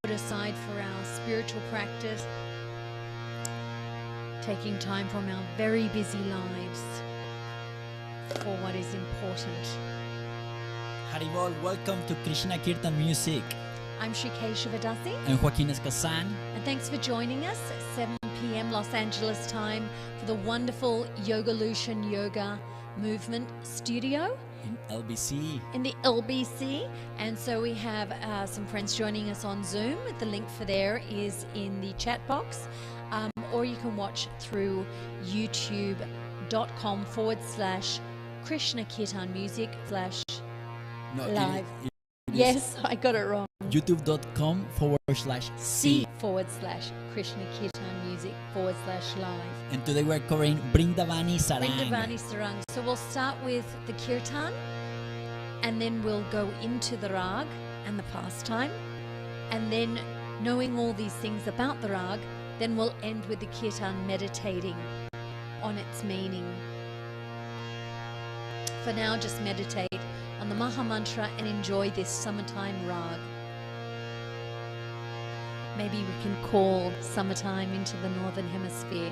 put aside for our spiritual practice, taking time from our very busy lives for what is important. Haribol, welcome to Krishna Kirtan Music. I'm Shikeshwardasi. I'm Joakin Escazan. And thanks for joining us at 7 p.m. Los Angeles time for the wonderful Yogalution Yoga Movement Studio. In LBC. In the LBC. And so we have some friends joining us on Zoom. The link for there is in the chat box. Or you can watch through youtube.com/Krishna Kirtan Music /live. Yes, I got it wrong. youtube.com/C/Krishna Kirtan Music /live. And today we're covering Brindavani Sarang. Brindavani Sarang. So we'll start with the Kirtan, and then we'll go into the Raag and the pastime, and then knowing all these things about the Raag, then we'll end with the Kirtan meditating on its meaning. For now, just meditate on the Maha Mantra and enjoy this summertime Raag. Maybe we can call summertime into the northern hemisphere.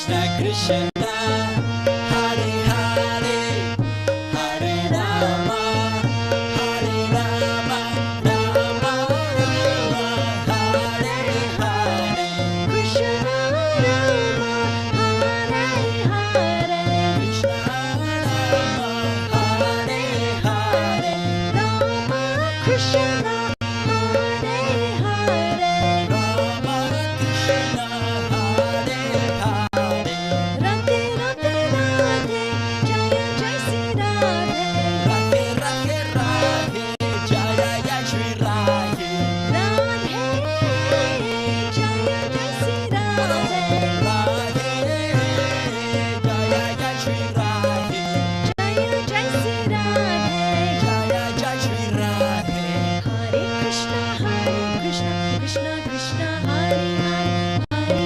Krishna Krishna Hare Hare Hare Rama Hare Rama Rama Rama Hare Hare Krishna Rama Hare Hare Krishna Rama Hare Hare Rama Krishna Hare Hare Rama Krishna Hare Hare Radhe Radhe Radhe Jaya Jai Sri Radhe Radhe Radhe Radhe Jaya Jai Shri Radhe Radhe Jaya Jai Sri Radhe Radhe Jaya Jai Shri Radhe Jaya Jai Sri Radhe Jaya Jai Shri Radhe Hare Krishna Krishna Krishna Hare Hare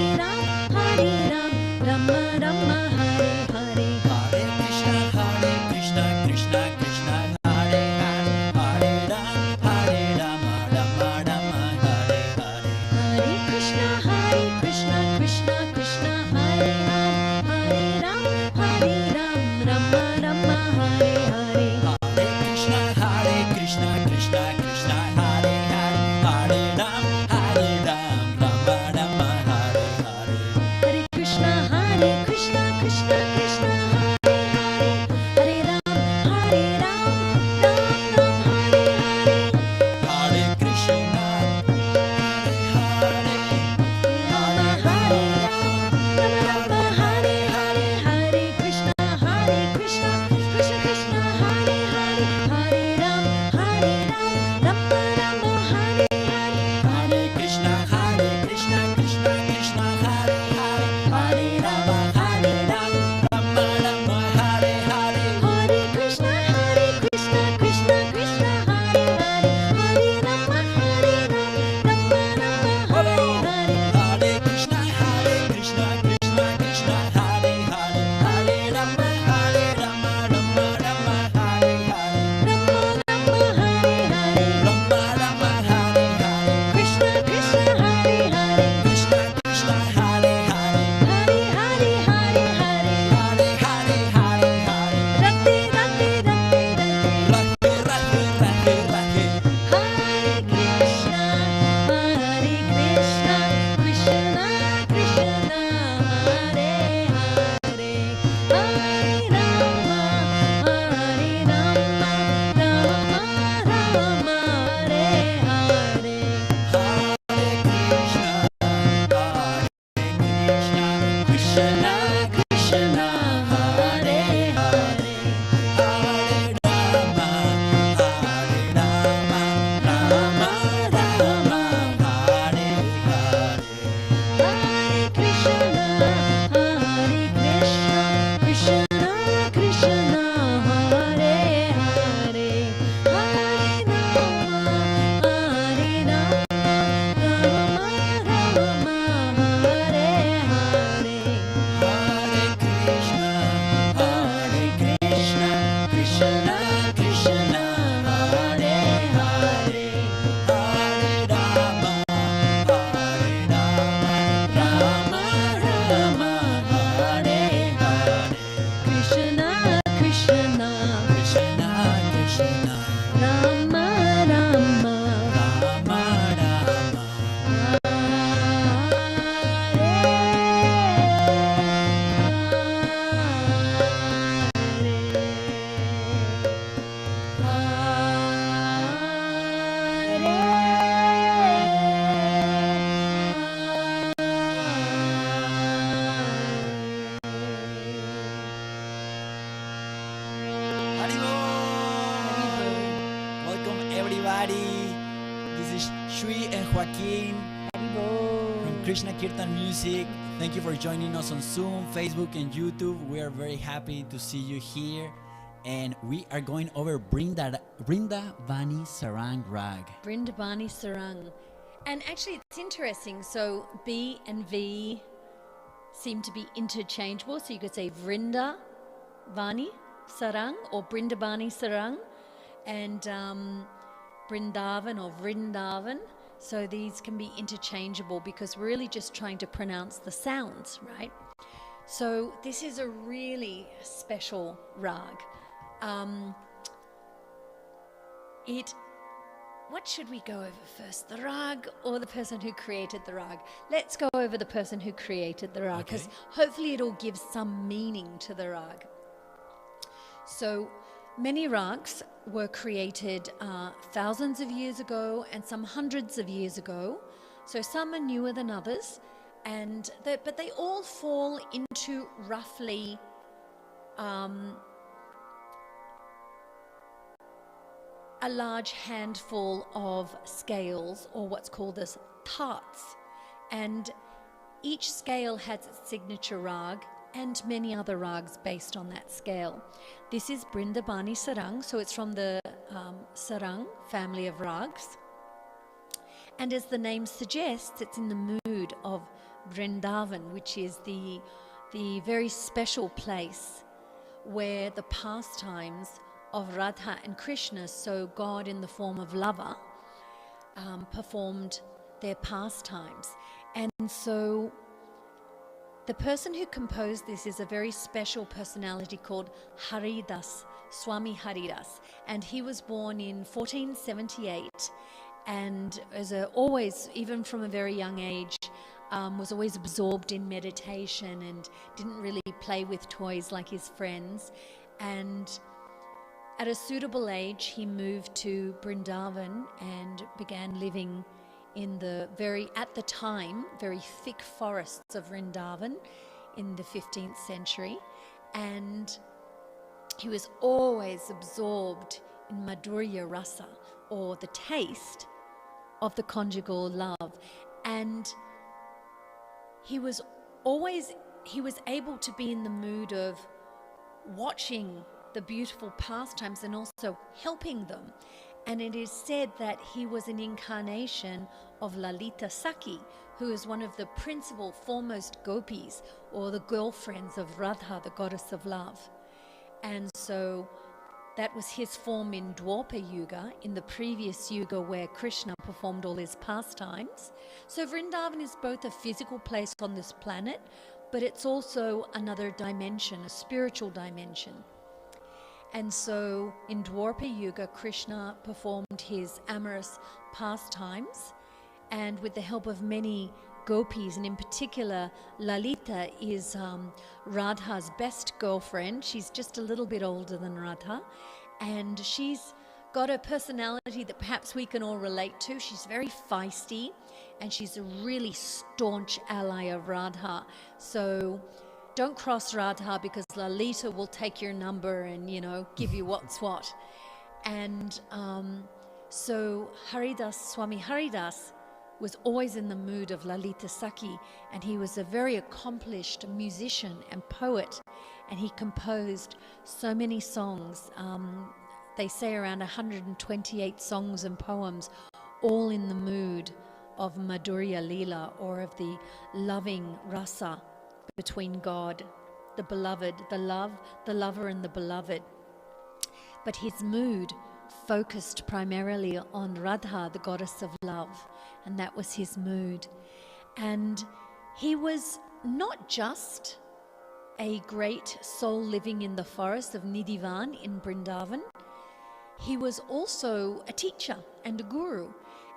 Hare Ram Rama Rama Hare Hare Hare Krishna Krishna Krishna Hare Hare Hare Rama Rama Rama Hare Hare Hare Krishna Krishna Krishna Hare Hare Hare Ram Rama Rama Hare Hare Hare Krishna Krishna Krishna Hare Hare Hare Ram Rama Rama Hare Hare Hare Krishna Krishna Krishna Hare Hare Hare Ram Ram Hare Hare Hare Krishna Hare Rama Hare Rama Hare Hare Hare Krishna Krishna Krishna Hare Hare Hare Ram Rama Rama Hare Hare Hare Krishna Krishna Krishna Hare Hare Hare Rama Rama Rama Hare Hare Hare Krishna Krishna Krishna Hare Hare Hare Rama Rama Rama Hare Hare Hare Krishna Krishna Krishna Hare Hare Hare Rama Rama Rama Hare Hare Rama Rama Hare Hare Rama Rama Hare Hare Krishna Krishna Hare Hare Krishna Krishna Hare Hare Hare Hare Hare Hare Hare Hare Hare Hare Radhe Radhe Radhe Radhe Radhe Radhe Radhe Hare Krishna Krishna Krishna Hare Hare Hare Rama Rama Rama Hare Hare Hare Krishna Krishna Krishna Hare Hare Hare Rama Rama Rama Hare Hare Hare Krishna Krishna Krishna Hare Hare Hare Rama Rama Rama Hare Hare Hare Krishna Krishna Krishna Hare Hare Hare Rama Rama Rama Hare Hare Krishna Krishna Krishna Krishna Rama Rama Rama Rama Haribol! Welcome everybody. This is Shui and Joakin from Krishna Kirtan Music. Thank you for joining us on Zoom, Facebook, and YouTube. We are very happy to see you here. And we are going over Brindavani Sarang Raag. Brindavani Sarang. And actually, it's interesting. So B and V seem to be interchangeable. So you could say Vrindavani Sarang or Brindavani Sarang, and Brindavan or Vrindavan. So these can be interchangeable because we're really just trying to pronounce the sounds, right? So this is a really special rag. What should we go over first, the rag or the person who created the rag? Let's go over the person who created the rag, because hopefully it'll give some meaning to the rag. So many rags were created thousands of years ago and some hundreds of years ago. So some are newer than others, but they all fall into roughly a large handful of scales, or what's called as tarts. And each scale has its signature rag and many other rags based on that scale. This is Brindavani Sarang, so it's from the Sarang family of rags. And as the name suggests, it's in the mood of Brindavan, which is the very special place where the pastimes of Radha and Krishna, so God in the form of lover, performed their pastimes. And so the person who composed this is a very special personality called Haridas, Swami Haridas, and he was born in 1478, and always, even from a very young age, was always absorbed in meditation and didn't really play with toys like his friends. And at a suitable age, he moved to Brindavan and began living in the at the time, very thick forests of Vrindavan in the 15th century. And he was always absorbed in Madhurya Rasa, or the taste of the conjugal love. And he was able to be in the mood of watching the beautiful pastimes and also helping them. And it is said that he was an incarnation of Lalita Sakhi, who is one of the principal foremost gopis, or the girlfriends of Radha, the goddess of love. And so that was his form in Dwapara Yuga, in the previous Yuga where Krishna performed all his pastimes. So Vrindavan is both a physical place on this planet, but it's also another dimension, a spiritual dimension. And so in Dwapara Yuga, Krishna performed his amorous pastimes, and with the help of many gopis, and in particular Lalita is Radha's best girlfriend. She's just a little bit older than Radha, and she's got a personality that perhaps we can all relate to. She's very feisty, and she's a really staunch ally of Radha. So don't cross Radha, because Lalita will take your number and, give you what's what. And so Swami Haridas was always in the mood of Lalita Sakhi, and he was a very accomplished musician and poet, and he composed so many songs. They say around 128 songs and poems, all in the mood of Madhurya Leela, or of the loving rasa between God, the beloved, the lover and the beloved. But his mood focused primarily on Radha, the goddess of love, and that was his mood. And he was not just a great soul living in the forest of Nidhivan in Brindavan, he was also a teacher and a guru.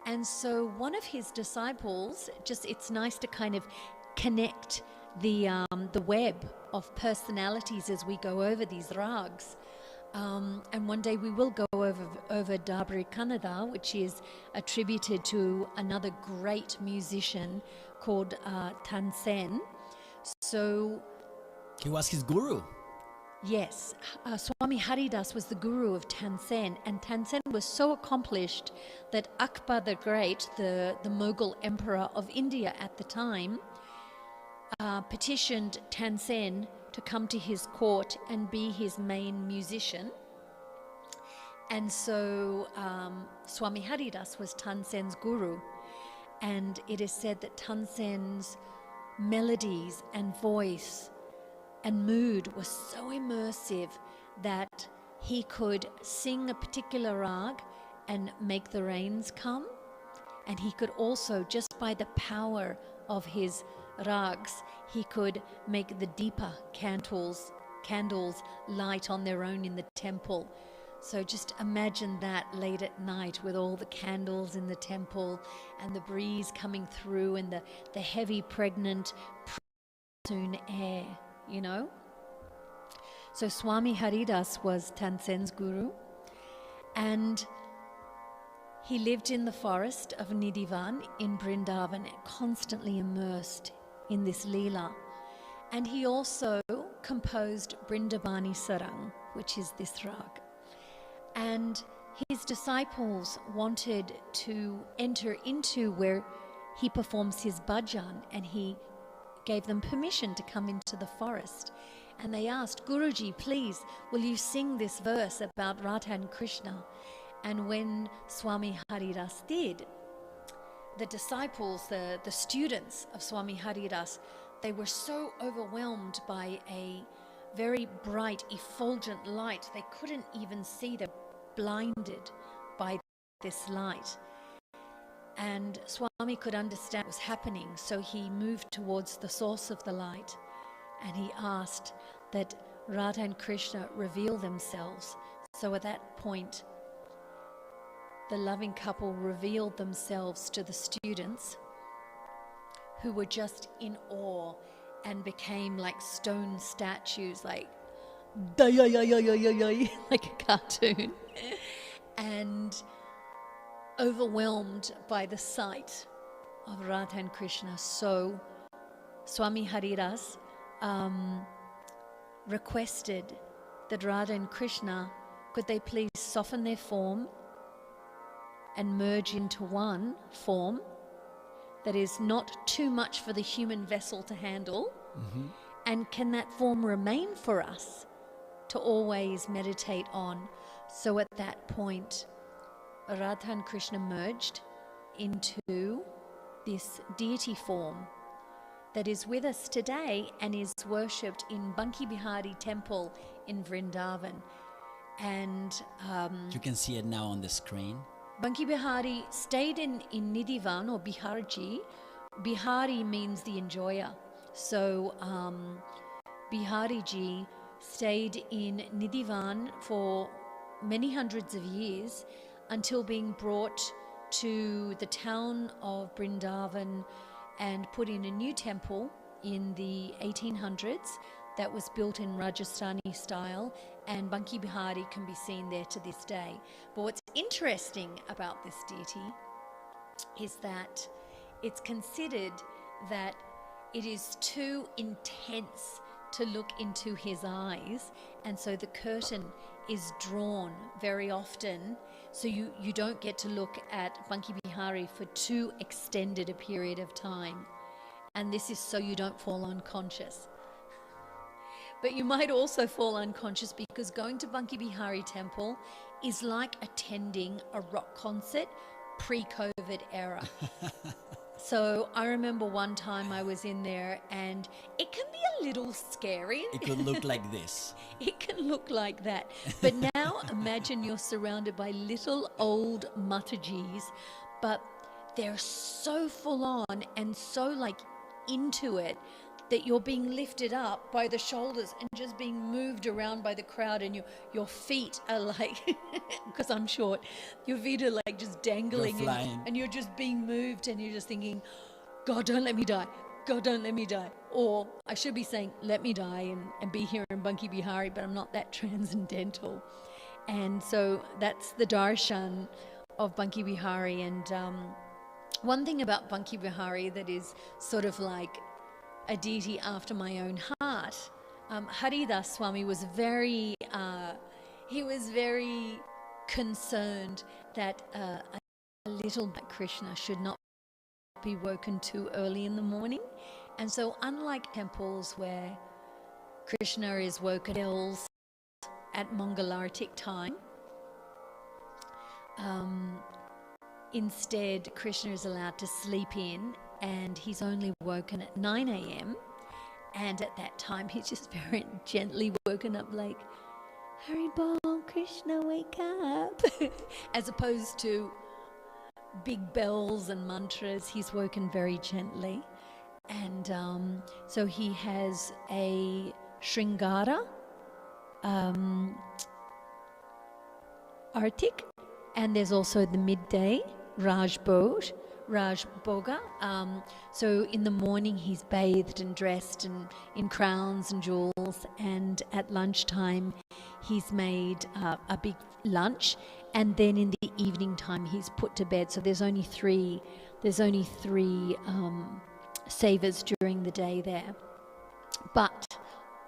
And so one of his disciples, it's nice to kind of connect the web of personalities as we go over these rags. And one day we will go over Dabri Kannada, which is attributed to another great musician called Tansen. So he was his guru. Yes, Swami Haridas was the guru of Tansen, and Tansen was so accomplished that Akbar the Great, the Mughal emperor of India at the time, petitioned Tansen to come to his court and be his main musician. And so Swami Haridas was Tansen's guru, and it is said that Tansen's melodies and voice and mood was so immersive that he could sing a particular rag and make the rains come, and he could also, just by the power of his rags, he could make the deepa candles light on their own in the temple. So just imagine that late at night with all the candles in the temple and the breeze coming through and the heavy, pregnant, soon air, you know. So Swami Haridas was Tansen's guru, and he lived in the forest of Nidhivan in Brindavan, constantly immersed in this Leela. And he also composed Brindavani Sarang, which is this rag. And his disciples wanted to enter into where he performs his bhajan, and he gave them permission to come into the forest. And they asked, Guruji, please, will you sing this verse about Radha and Krishna? And when Swami Haridas did, the disciples, the students of Swami Haridas, they were so overwhelmed by a very bright, effulgent light, they couldn't even see. They're blinded by this light. And Swami could understand what was happening, so he moved towards the source of the light, and he asked that Radha and Krishna reveal themselves. So at that point, the loving couple revealed themselves to the students, who were just in awe and became like stone statues, like like a cartoon, and overwhelmed by the sight of Radha and Krishna. So Swami Haridas requested that Radha and Krishna, could they please soften their form and merge into one form that is not too much for the human vessel to handle, and can that form remain for us to always meditate on? So at that point, Radha and Krishna merged into this deity form that is with us today and is worshipped in Banki Bihari temple in Vrindavan. And you can see it now on the screen. Banki Bihari stayed in Nidhivan, or Biharji. Bihari means the enjoyer. So Bihariji stayed in Nidhivan for many hundreds of years until being brought to the town of Brindavan and put in a new temple in the 1800s that was built in Rajasthani style, and Banki Bihari can be seen there to this day. But what's interesting about this deity is that it's considered that it is too intense to look into his eyes, and so the curtain is drawn very often, so you don't get to look at Banki Bihari for too extended a period of time. And this is so you don't fall unconscious. But you might also fall unconscious because going to Banki Bihari temple is like attending a rock concert pre-COVID era. So I remember one time I was in there, and it can be a little scary. It could look like this. It can look like that. But now imagine you're surrounded by little old Matajis, but they're so full on and so like into it that you're being lifted up by the shoulders and just being moved around by the crowd, and your feet are like, because I'm short, your feet are like just dangling, and you're just being moved, and you're just thinking, God, don't let me die. God, don't let me die. Or I should be saying, let me die and be here in Banki Bihari, but I'm not that transcendental. And so that's the darshan of Banki Bihari. And one thing about Banki Bihari that is sort of like a deity after my own heart, Haridas Swami was very concerned that a little Krishna should not be woken too early in the morning. And so unlike temples where Krishna is woken at Mangalartik time, instead Krishna is allowed to sleep in, and he's only woken at 9 a.m. And at that time, he's just very gently woken up like, Hari Bol, Krishna, wake up. As opposed to big bells and mantras, he's woken very gently. And so he has a Shringara Artik, and there's also the midday Raj Boga. So in the morning he's bathed and dressed and in crowns and jewels, and at lunchtime he's made a big lunch, and then in the evening time he's put to bed. So there's only three savors during the day there. But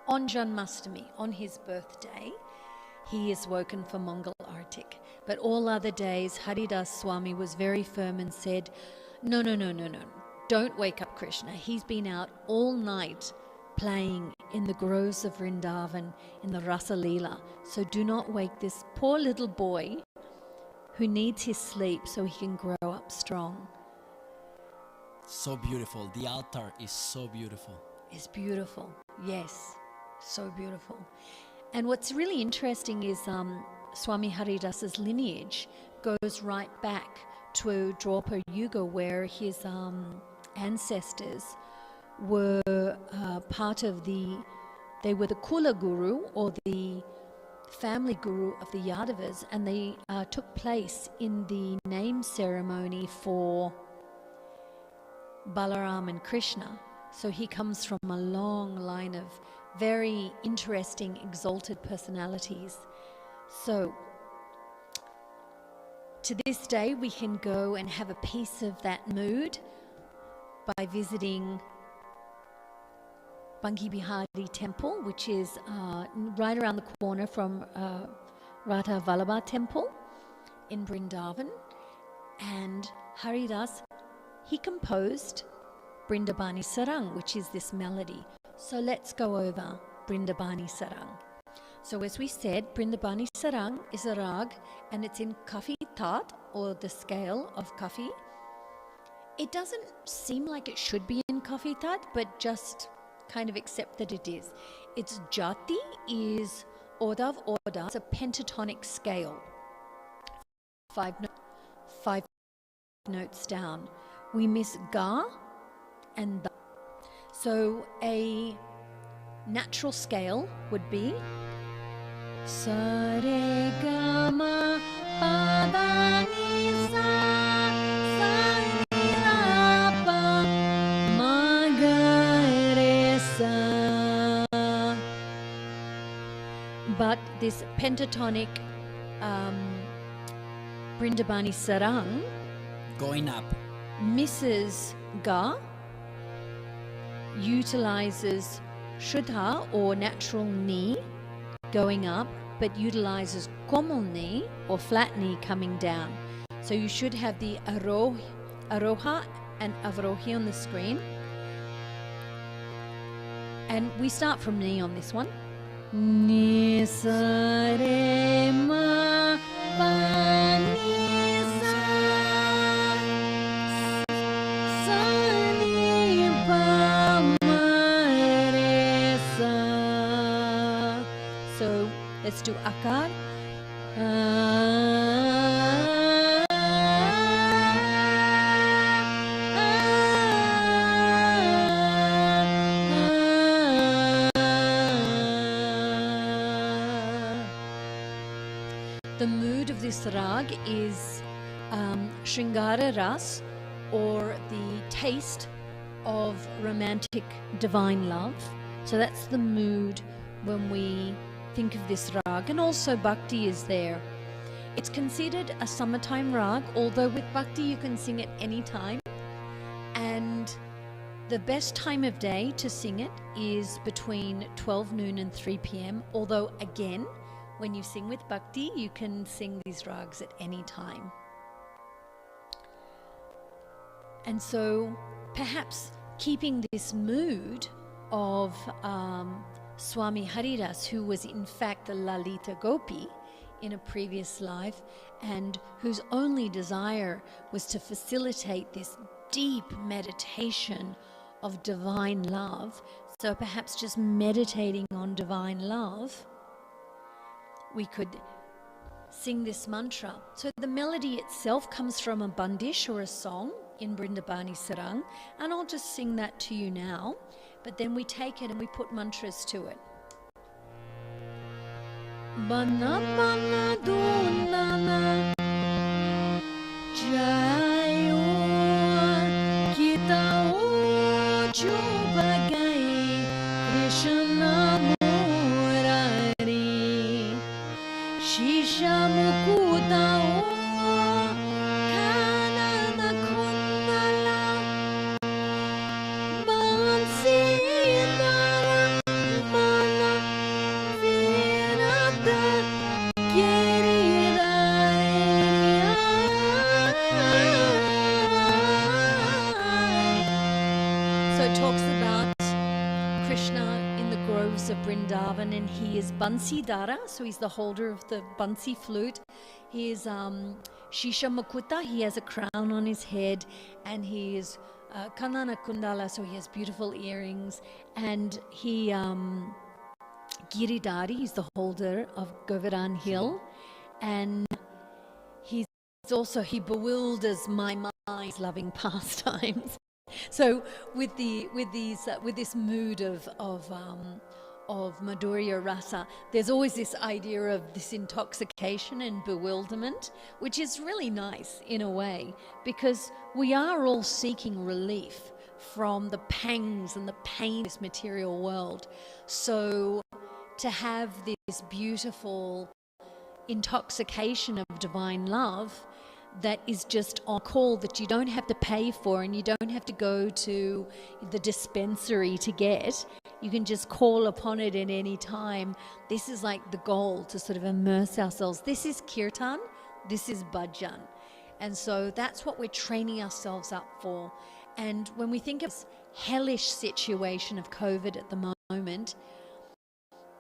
on Janmashtami, on his birthday, he is woken for Mangal Artik. But all other days, Haridas Swami was very firm and said, no, don't wake up Krishna. He's been out all night playing in the groves of Vrindavan, in the Rasa Leela. So do not wake this poor little boy who needs his sleep so he can grow up strong. So beautiful. The altar is so beautiful. It's beautiful. Yes, so beautiful. And what's really interesting is Swami Haridas's lineage goes right back to Dwapar Yuga, where his ancestors were part of they were the Kula Guru, or the family guru of the Yadavas, and they took place in the name ceremony for Balaram and Krishna. So he comes from a long line of very interesting, exalted personalities. So to this day, we can go and have a piece of that mood by visiting Banki Bihari Temple, which is right around the corner from Radha Vallabha Temple in Brindavan. And Haridas, he composed Brindavani Sarang, which is this melody. So let's go over Brindavani Sarang. So as we said, Brindavani Sarang is a rag, and it's in Kafi Tat, or the scale of Kafi. It doesn't seem like it should be in Kafi Tat, but just kind of accept that it is. Its jati is Odav Oda. It's a pentatonic scale. Five notes down. We miss Ga and Da. So a natural scale would be Sa Re Ga Ma Pa Da Ni Sa Sa Ni Ra Pa Ma Ga Re Sa. But this pentatonic Brindavani Sarang Going up. misses Ga, utilizes Shuddha or natural Ni going up, but utilizes Komal Ni or flat Ni coming down. So you should have the Aroha and Avrohi on the screen. And we start from Ni on this one. Ni Sa Re Ma Pa Ni Sa Sa Ni Pa Ma Re Sa. So let's do Akar. The mood of this rag is Shringara Ras, or the taste of romantic divine love. So that's the mood when we think of this rag. And also bhakti is there. It's considered a summertime rag, although with bhakti you can sing it any time. And the best time of day to sing it is between 12 noon and 3 p.m. Although again, when you sing with bhakti, you can sing these rags at any time. And so perhaps keeping this mood of Swami Haridas, who was in fact the Lalita Gopi in a previous life, and whose only desire was to facilitate this deep meditation of divine love. So perhaps just meditating on divine love, we could sing this mantra. So the melody itself comes from a bandish or a song, in Brindavani Sarang, and I'll just sing that to you now, but then we take it and we put mantras to it. Bana bana dunana jayo kita ojo bagai Krishna murari shisha mukuta o kanana kundala bansi dara mana virata So it talks about Krishna in the groves of Vrindavan, and he is Bansi Dara, so he's the holder of the Bansi flute. He is Shisha Mukuta, he has a crown on his head, and he is Kanana Kundala, so he has beautiful earrings, and he Giridhari, he's the holder of Govardhan Hill, and he bewilders my mind, loving pastimes. So with this mood of Madhurya Rasa, there's always this idea of this intoxication and bewilderment, which is really nice in a way, because we are all seeking relief from the pangs and the pain of this material world. So to have this beautiful intoxication of divine love that is just on call, that you don't have to pay for and you don't have to go to the dispensary to get. You can just call upon it at any time. This is like the goal, to sort of immerse ourselves. This is Kirtan, this is Bhajan. And so that's what we're training ourselves up for. And when we think of this hellish situation of COVID at the moment,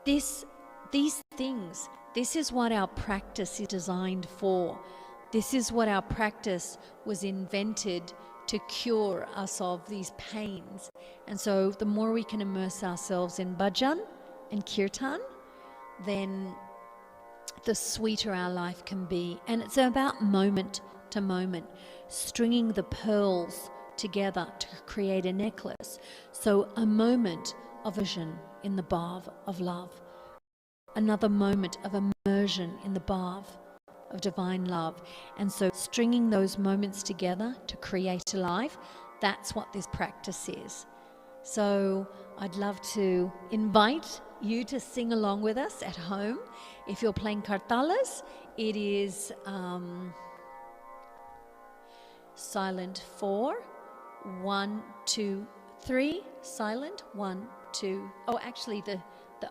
these things, this is what our practice is designed for. This is what our practice was invented to cure us of these pains. And so the more we can immerse ourselves in bhajan and kirtan, then the sweeter our life can be. And it's about moment to moment, stringing the pearls together to create a necklace. So a moment of vision in the bath of love, another moment of immersion in the bath of divine love. And so stringing those moments together to create a life, that's what this practice is. So I'd love to invite you to sing along with us at home. If you're playing kartalas, it is silent 4, 1, 2, 3, silent 1, 2. Oh, actually the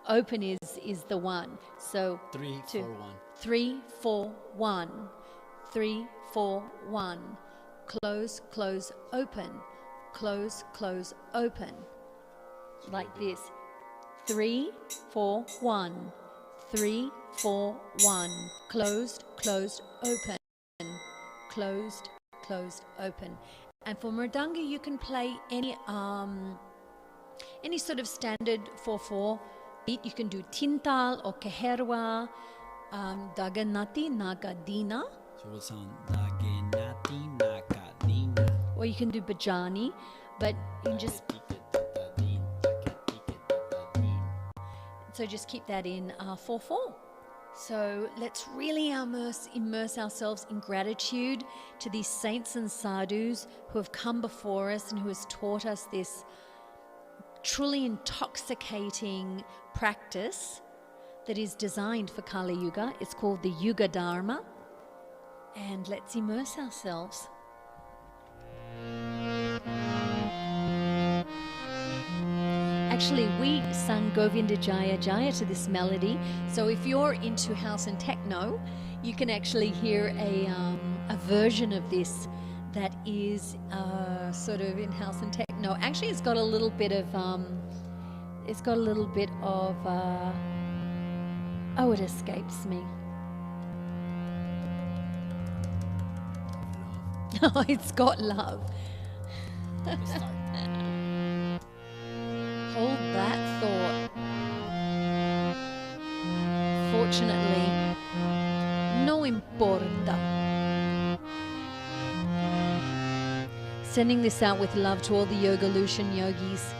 open is the 1. So 3, 2, 4, 1. 3, 4, 1. 3, 4, 1. Close, close, open. Close, close, open. Like this. 3, 4, 1. 3, 4, 1. Closed, closed, open. Closed, closed, open. And for Mridanga, you can play any sort of standard 4/4 beat. You can do Tintal or Keherwa, Daganati, Nagadina. So we'll sound Dagenati Nakadina. Or you can do Bhajani, but you can just... So just keep that in 4/4. So let's really immerse ourselves in gratitude to these saints and sadhus who have come before us and who has taught us this truly intoxicating practice that is designed for Kali Yuga. It's called the Yuga Dharma. And let's immerse ourselves. Actually, we sung Govinda Jaya Jaya to this melody. So if you're into house and techno, you can actually hear a version of this that is sort of in house and techno. Actually, it's got a little bit of oh, it escapes me. Oh, it's got love. Hold that thought. Fortunately, no importa. sending this out with love to all the Yogalution yogis.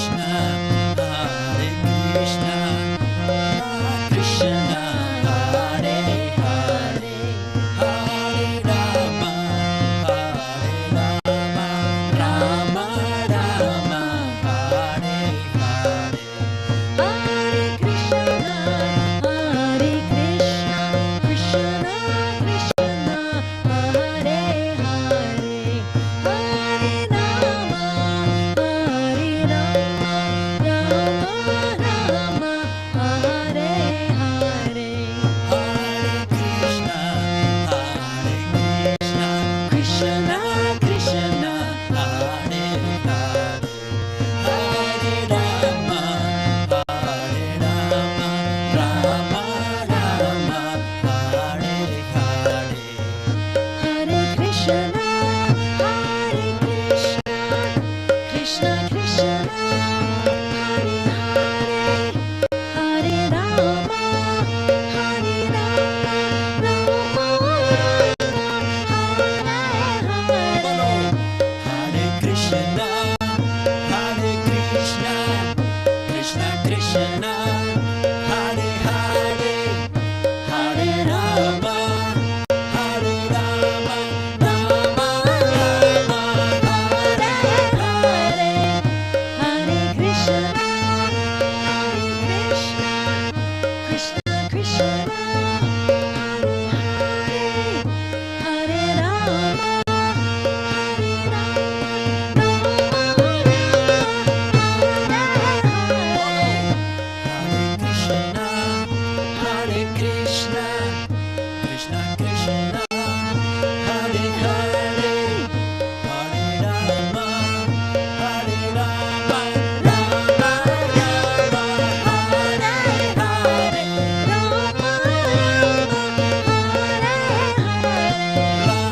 Krishna. Krishna Krishna, Hare Hare, Hare Rama, Hare Rama, Rama Rama, Hare Hare, Rama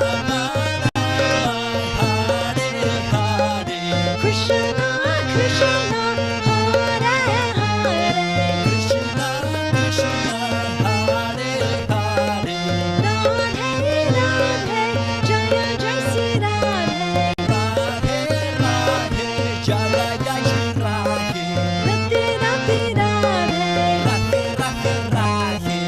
Rama, Hare Hare, Krishna Krishna, Hare Hare, Krishna Krishna, Hare Hare, Radhe Radhe, Jaya Jai Sri Radhe, Radhe Radhe, Jaya Jai Shri Radhe, Radhe Radhe Radhe, Radhe Radhe Radhe,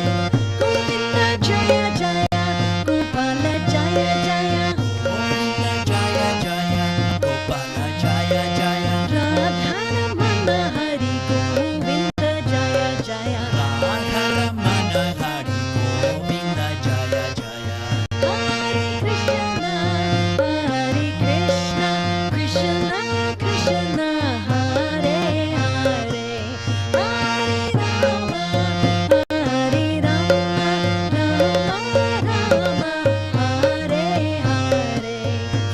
Govinda Jaya Jaya, Gopala Jaya Jaya, Govinda Jaya Jaya, Gopala Jaya Jaya, Radharamana Hari Govinda Jaya Jaya, Radharamana Hari Govinda Jaya Jaya, Hare Krishna, Krishna Krishna, Hare Hare, Hare Rama, Hare Rama, Rama Rama, Hare Hare.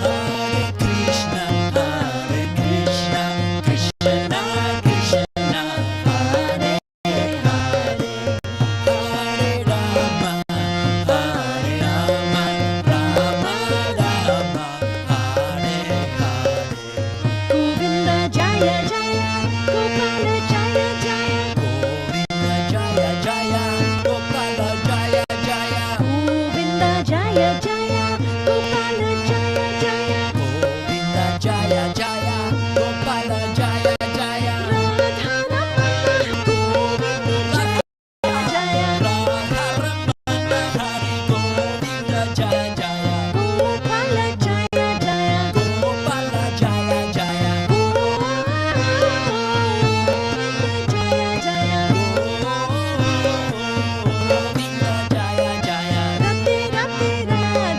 Hare Krishna, Krishna Krishna, Hare Hare, Hare Rama, Rama Rama, Hare Hare. Govinda Jaya Jaya, Gopala Jaya Jaya, Govinda Jaya Jaya, Gopala Jaya Jaya, Govinda Jaya Jaya, Gopala Jaya Jaya, Govinda Jaya Jaya, Gopala Jaya Jaya, Radharamana Govinda Jaya Jaya, Radharamana Hari Govinda Jaya Jaya, Gopala Jaya Jaya, Gopala Jaya Jaya, Govinda Jaya Jaya, Govinda Jaya Jaya, Radhe Radhe Radhe,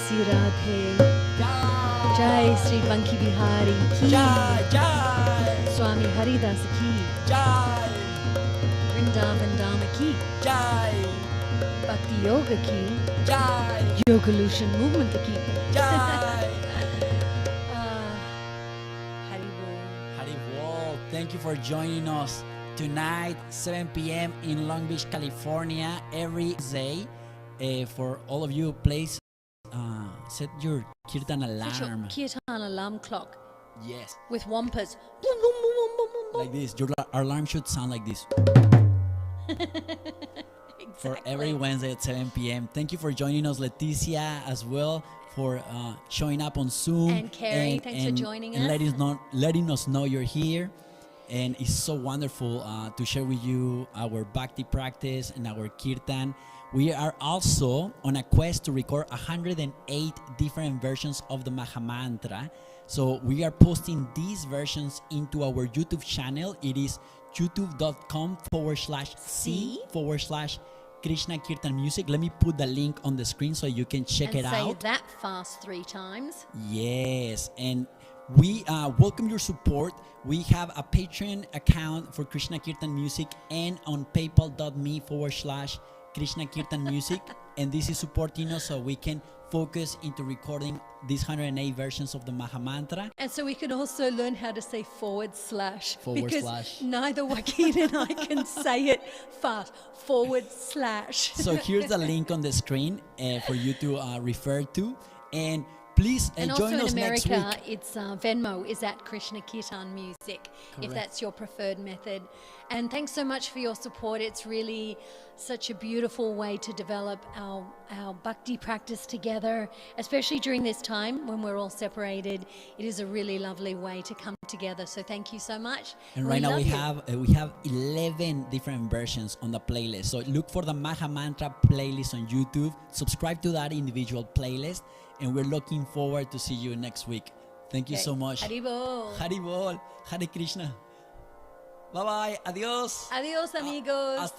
Tulsi Radhe. Jai Sri Banki Bihari ki. Jai, Jai, Swami Haridas ki. Jai, Vrindavan Dharma ki. Jai, Bhakti Yoga ki. Jai, Yogalution Movement ki. Jai. Haribol. Haribol, thank you for joining us tonight, 7 p.m. in Long Beach, California, every day. For all of you, please set your Kirtan Set your alarm. Kirtan alarm clock Yes, with wampers. Boom, boom, boom, boom, boom, boom, boom. like this. Your alarm should sound like this. For every Wednesday at 7 p.m. Thank you for joining us, Leticia, as well, for showing up on Zoom. And Carrie, thanks for joining and us. letting us know you're here. And it's so wonderful to share with you our Bhakti practice and our Kirtan. We are also on a quest to record 108 different versions of the Mahamantra. So we are posting these versions into our YouTube channel. It is youtube.com/c/Krishna Kirtan Music. Let me put the link on the screen so you can check And it say out. that fast 3 times. Yes, and we welcome your support. We have a Patreon account for Krishna Kirtan Music and on paypal.me/Krishna Kirtan Music. And this is supporting us so we can focus into recording these 108 versions of the Mahamantra. And so we can also learn how to say // because / neither Joakin and I can say it fast. // So here's the link on the screen for you to refer to. And please And join also us in next America, week. it's Venmo is at Krishna Kirtan Music, if that's your preferred method. And thanks so much for your support. It's really such a beautiful way to develop our bhakti practice together, especially during this time when we're all separated. It is a really lovely way to come together. So thank you so much. And right now love we have 11 different versions on the playlist. So look for the Mahamantra playlist on YouTube. Subscribe to that individual playlist. And we're looking forward to see you next week. Thank you so much. Haribol. Haribol. Hare Krishna. Bye bye. Adios. Adios, amigos. Hasta